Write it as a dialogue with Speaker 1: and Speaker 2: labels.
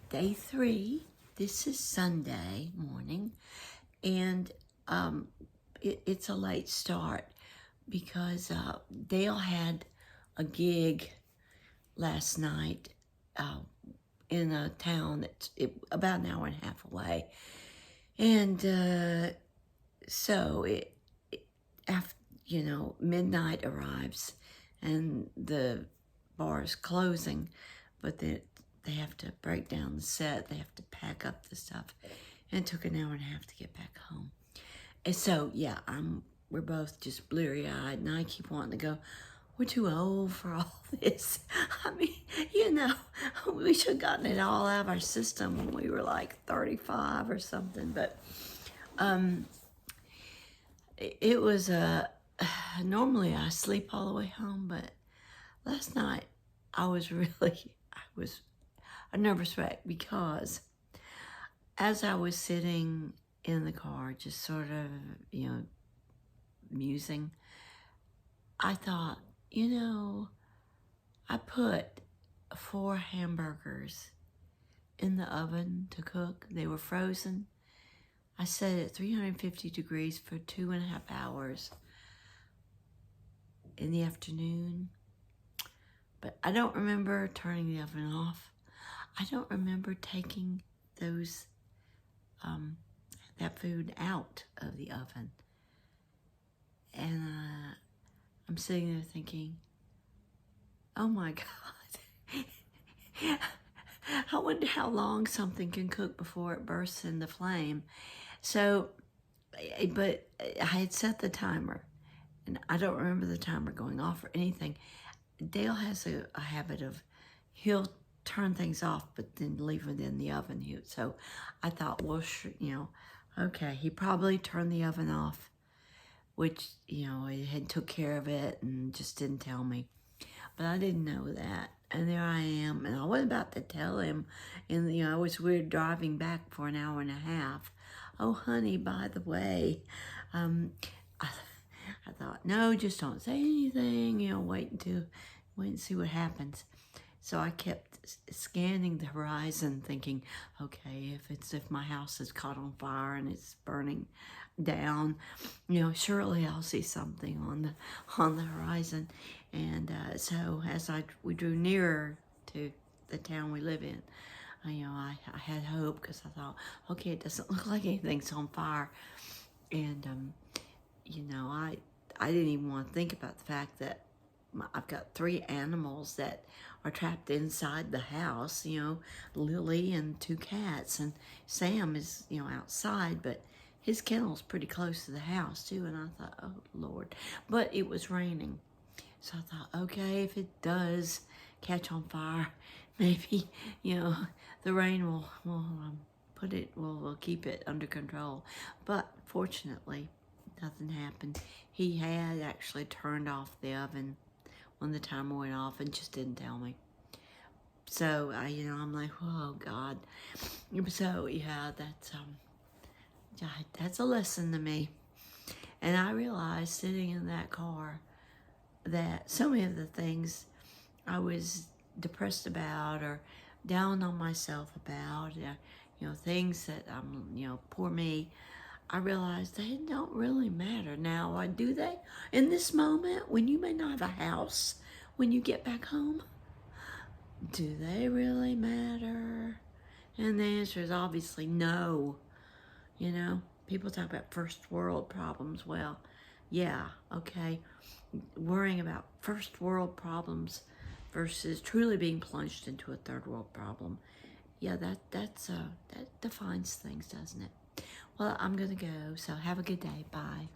Speaker 1: day 3. This is Sunday morning, and it's a late start because Dale had a gig last night in a town that's about an hour and a half away, and so after midnight arrives, and the bar is closing, but they have to break down the set. They have to pack up the stuff, and it took an hour and a half to get back home. And so, yeah, we're both just bleary-eyed, and I keep wanting to go, we're too old for all this. I mean, we should have gotten it all out of our system when we were like 35 or something. But it was normally I sleep all the way home, but last night I was a nervous wreck because as I was sitting in the car, just sort of, musing, I thought, I put 4 hamburgers in the oven to cook. They were frozen. I set it at 350 degrees for 2.5 hours in the afternoon. But I don't remember turning the oven off. I don't remember taking that food out of the oven. And I'm sitting there thinking, oh my God. I wonder how long something can cook before it bursts into flame. So, but I had set the timer, and I don't remember the timer going off or anything. Dale has a habit of, he'll turn things off, but then leave it in the oven. So I thought, well, okay, he probably turned the oven off, which, he had took care of it and just didn't tell me. But I didn't know that. And there I am, and I was about to tell him, and, it was weird driving back for an hour and a half. Oh, honey, by the way, I thought, no, just don't say anything, wait and see what happens. So I kept scanning the horizon thinking, okay, if my house is caught on fire and it's burning down, surely I'll see something on the horizon. And so as we drew nearer to the town we live in, I had hope because I thought, okay, it doesn't look like anything's on fire. And I didn't even want to think about the fact that I've got 3 animals that are trapped inside the house, Lily and 2 cats, and Sam is, outside, but his kennel's pretty close to the house too. And I thought, oh Lord, but it was raining. So I thought, okay, if it does catch on fire, maybe, the rain will keep it under control. But fortunately, nothing happened. He had actually turned off the oven when the timer went off and just didn't tell me. So I'm like, oh God. So yeah, that's a lesson to me. And I realized sitting in that car that so many of the things I was depressed about or down on myself about, things that poor me, I realized they don't really matter now. Do they? In this moment, when you may not have a house, when you get back home, do they really matter? And the answer is obviously no. People talk about first world problems. Well, yeah, okay. Worrying about first world problems versus truly being plunged into a third world problem. Yeah, that defines things, doesn't it? Well, I'm going to go, so have a good day. Bye.